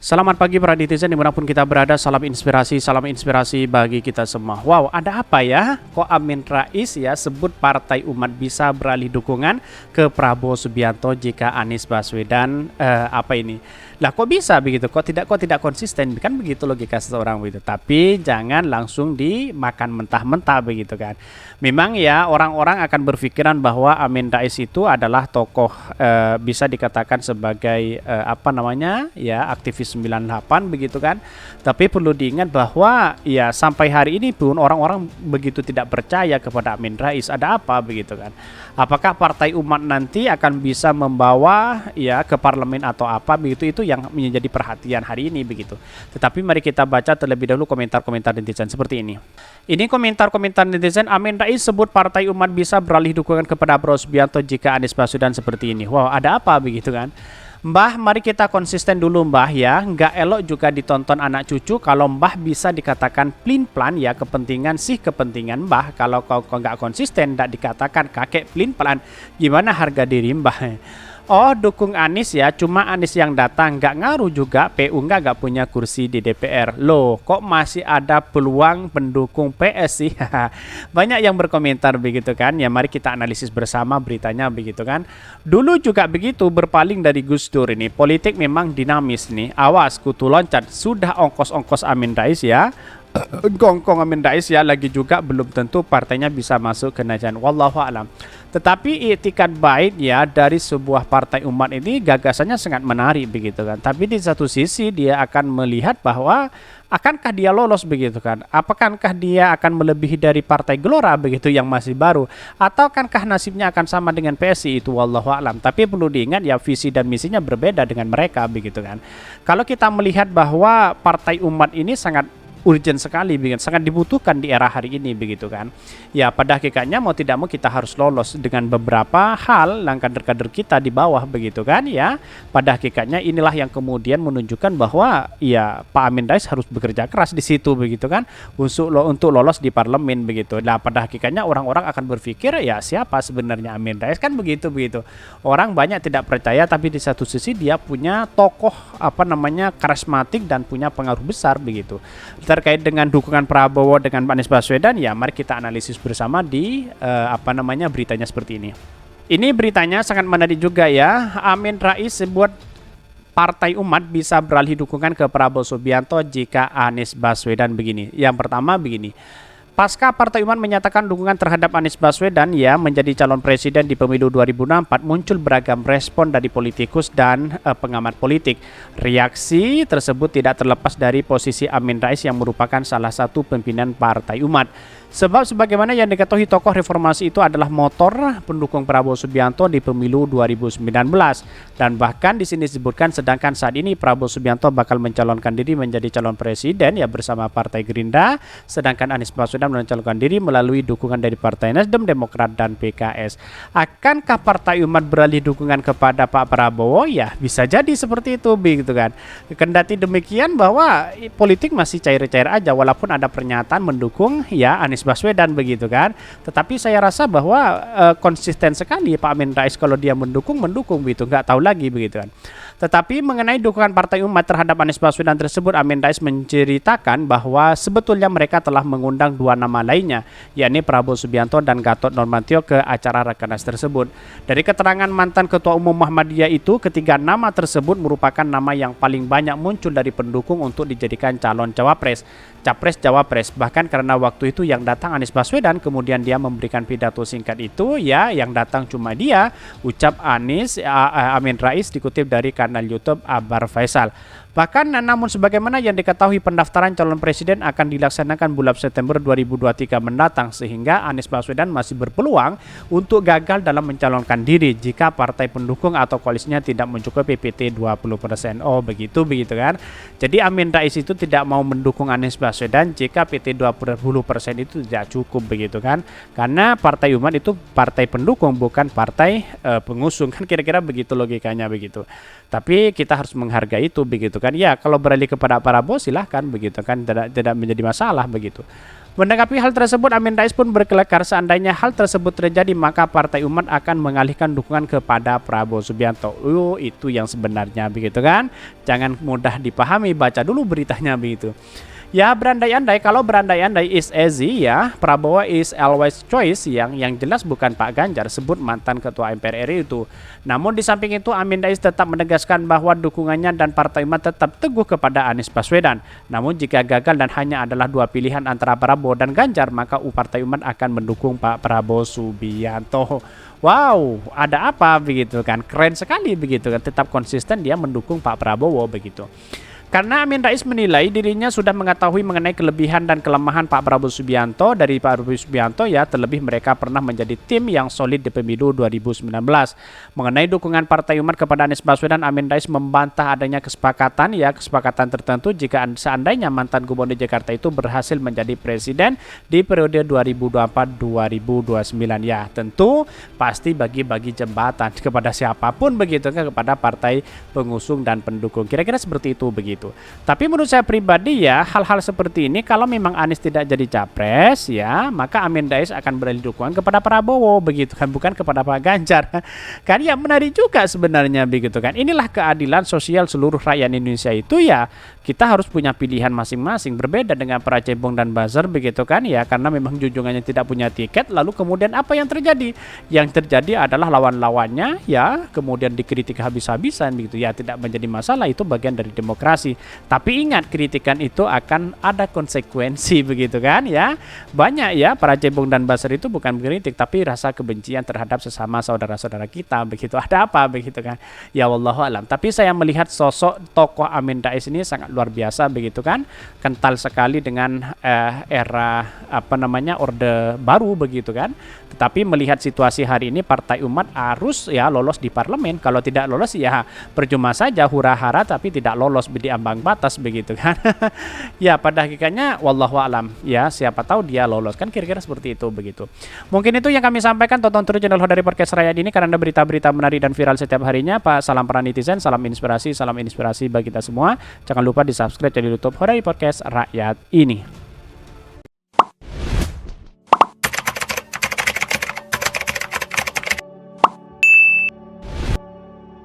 Selamat pagi para netizen dimanapun kita berada, salam inspirasi bagi kita semua. Wow, ada apa ya? Kok Amin Rais ya sebut Partai Umat bisa beralih dukungan ke Prabowo Subianto jika Anies Baswedan apa ini? Lah kok bisa begitu? Kok tidak konsisten? Kan begitu logika seseorang begitu. Tapi jangan langsung dimakan mentah-mentah begitu kan. Memang ya orang-orang akan berpikiran bahwa Amin Rais itu adalah tokoh bisa dikatakan sebagai apa namanya? Ya, aktivis 98 begitu kan. Tapi perlu diingat bahwa ya sampai hari ini pun orang-orang begitu tidak percaya kepada Amin Rais. Ada apa begitu kan? Apakah Partai Umat nanti akan bisa membawa ya ke parlemen atau apa begitu, itu yang menjadi perhatian hari ini begitu. Tetapi mari kita baca terlebih dahulu komentar-komentar netizen seperti ini. Ini komentar-komentar netizen. Amin Rais sebut Partai Umat bisa beralih dukungan kepada Prabowo Subianto jika Anies Baswedan seperti ini. Wow, ada apa begitu kan? Mbah, mari kita konsisten dulu Mbah ya. Nggak elok juga ditonton anak cucu kalau Mbah bisa dikatakan plin-plan ya, kepentingan Mbah. Kalau kau nggak konsisten, nggak dikatakan kakek plin-plan, gimana harga diri Mbah? Oh, dukung Anies ya, cuma Anies yang datang, nggak ngaruh juga, PU nggak punya kursi di DPR. Loh, kok masih ada peluang pendukung PS sih? Banyak yang berkomentar begitu kan, ya mari kita analisis bersama beritanya begitu kan. Dulu juga begitu, berpaling dari Gus Dur ini, politik memang dinamis nih, awas kutu loncat, sudah ongkos-ongkos Amin Rais ya. Gongkong Amin Rais ya, lagi juga belum tentu partainya bisa masuk ke Najan, wallahu alam. Tetapi itikat baik ya dari sebuah partai umat ini gagasannya sangat menarik begitu kan. Tapi di satu sisi dia akan melihat bahwa akankah dia lolos begitu kan? Apakah dia akan melebihi dari Partai Gelora begitu yang masih baru? Atau akankah nasibnya akan sama dengan PSI, itu wallahu alam. Tapi perlu diingat ya, visi dan misinya berbeda dengan mereka begitu kan. Kalau kita melihat bahwa Partai Umat ini sangat urgent sekali, sangat dibutuhkan di era hari ini begitu kan. Ya pada hakikatnya mau tidak mau kita harus lolos dengan beberapa hal kader-kader kita di bawah begitu kan ya. Pada hakikatnya inilah yang kemudian menunjukkan bahwa ya Pak Amin Rais harus bekerja keras di situ begitu kan, untuk lolos di parlemen begitu. Nah pada hakikatnya orang-orang akan berpikir ya siapa sebenarnya Amin Rais kan begitu. Orang banyak tidak percaya, tapi di satu sisi dia punya tokoh apa namanya karismatik dan punya pengaruh besar begitu. Terkait dengan dukungan Prabowo dengan Anies Baswedan ya, mari kita analisis bersama di apa namanya beritanya seperti ini. Ini beritanya sangat menarik juga ya. Amin Rais sebut Partai Umat bisa beralih dukungan ke Prabowo Subianto jika Anies Baswedan begini. Yang pertama begini. Pasca Partai Umat menyatakan dukungan terhadap Anies Baswedan ya menjadi calon presiden di pemilu 2024, muncul beragam respon dari politikus dan pengamat politik. Reaksi tersebut tidak terlepas dari posisi Amin Rais yang merupakan salah satu pimpinan Partai Umat. Sebab sebagaimana yang diketahui tokoh reformasi itu adalah motor pendukung Prabowo Subianto di pemilu 2019, dan bahkan di sini disebutkan sedangkan saat ini Prabowo Subianto bakal mencalonkan diri menjadi calon presiden ya bersama Partai Gerindra, sedangkan Anies Baswedan mencalonkan diri melalui dukungan dari Partai Nasdem, Demokrat dan PKS. Akankah Partai Umat beralih dukungan kepada Pak Prabowo? Ya bisa jadi seperti itu begitu kan. Kendati demikian bahwa politik masih cair-cair aja walaupun ada pernyataan mendukung ya Anies Baswedan begitu kan. Tetapi saya rasa bahwa konsisten sekali Pak Amin Rais, kalau dia mendukung begitu, nggak tahu lagi begitu kan. Tetapi mengenai dukungan Partai Umat terhadap Anies Baswedan tersebut, Amin Rais menceritakan bahwa sebetulnya mereka telah mengundang dua nama lainnya, yakni Prabowo Subianto dan Gatot Nurmantio ke acara Rakernas tersebut. Dari keterangan mantan Ketua Umum Muhammadiyah itu, ketiga nama tersebut merupakan nama yang paling banyak muncul dari pendukung untuk dijadikan calon cawapres, capres, cawapres. Bahkan karena waktu itu yang datang Anies Baswedan, kemudian dia memberikan pidato singkat itu ya, yang datang cuma dia, ucap Amin Rais dikutip dari kanal YouTube Akbar Faisal. Bahkan namun sebagaimana yang diketahui pendaftaran calon presiden akan dilaksanakan bulan September 2023 mendatang, sehingga Anies Baswedan masih berpeluang untuk gagal dalam mencalonkan diri jika partai pendukung atau koalisinya tidak mencukupi PT 20%. Oh begitu kan. Jadi Amin Rais itu tidak mau mendukung Anies Baswedan jika PT 20% itu tidak cukup begitu kan. Karena Partai Umat itu partai pendukung bukan partai pengusung kan, kira-kira begitu logikanya begitu. Tapi kita harus menghargai itu begitu kan. Ya kalau beralih kepada Prabowo silahkan begitu kan, tidak menjadi masalah begitu. Menanggapi hal tersebut, Amin Rais pun berkelakar seandainya hal tersebut terjadi maka Partai Umat akan mengalihkan dukungan kepada Prabowo Subianto. Itu yang sebenarnya begitu kan. Jangan mudah dipahami, baca dulu beritanya begitu. Ya berandai-andai, kalau berandai-andai is easy ya, Prabowo is always choice, yang jelas bukan Pak Ganjar, sebut mantan ketua MPR RI itu. Namun di samping itu Amin Rais tetap menegaskan bahwa dukungannya dan Partai Umat tetap teguh kepada Anies Baswedan. Namun jika gagal dan hanya adalah dua pilihan antara Prabowo dan Ganjar, maka Partai Umat akan mendukung Pak Prabowo Subianto. Wow, ada apa begitu kan? Keren sekali begitu kan, tetap konsisten dia mendukung Pak Prabowo begitu. Karena Amin Rais menilai dirinya sudah mengetahui mengenai kelebihan dan kelemahan Pak Prabowo Subianto dari Pak Prabowo Subianto ya, terlebih mereka pernah menjadi tim yang solid di pemilu 2019. Mengenai dukungan Partai Umat kepada Anies Baswedan, Amin Rais membantah adanya kesepakatan tertentu jika seandainya mantan Gubernur Jakarta itu berhasil menjadi presiden di periode 2024-2029 ya. Tentu pasti bagi-bagi jembatan kepada siapapun begitu kan, kepada partai pengusung dan pendukung. Kira-kira seperti itu begitu. Tapi menurut saya pribadi ya, hal-hal seperti ini kalau memang Anies tidak jadi capres ya, maka Amin Rais akan beralih dukungan kepada Prabowo begitu kan, bukan kepada Pak Ganjar. Kan ya menarik juga sebenarnya begitu kan. Inilah keadilan sosial seluruh rakyat Indonesia itu ya, kita harus punya pilihan masing-masing, berbeda dengan para cebong dan buzzer begitu kan ya, karena memang junjungannya tidak punya tiket, lalu kemudian apa yang terjadi? Yang terjadi adalah lawan-lawannya ya, kemudian dikritik habis-habisan begitu ya, tidak menjadi masalah, itu bagian dari demokrasi. Tapi ingat, kritikan itu akan ada konsekuensi begitu kan ya. Banyak ya para cebong dan buzzer itu bukan kritik tapi rasa kebencian terhadap sesama saudara-saudara kita begitu. Ada apa begitu kan? Ya wallahu alam. Tapi saya melihat sosok tokoh Amin Rais ini sangat luar biasa begitu kan. Kental sekali dengan era Orde Baru begitu kan. Tetapi melihat situasi hari ini, Partai Umat harus ya lolos di parlemen. Kalau tidak lolos ya percuma saja hura-hara tapi tidak lolos di ambang batas begitu kan. Ya pada hakikatnya wallahu alam ya, siapa tahu dia lolos kan, kira-kira seperti itu begitu. Mungkin itu yang kami sampaikan. Tonton terus channel Hodari Podcast Rakyat ini karena ada berita-berita menarik dan viral setiap harinya. Pak, salam para netizen, salam inspirasi bagi kita semua. Jangan lupa di subscribe channel YouTube Hodari Podcast Rakyat ini.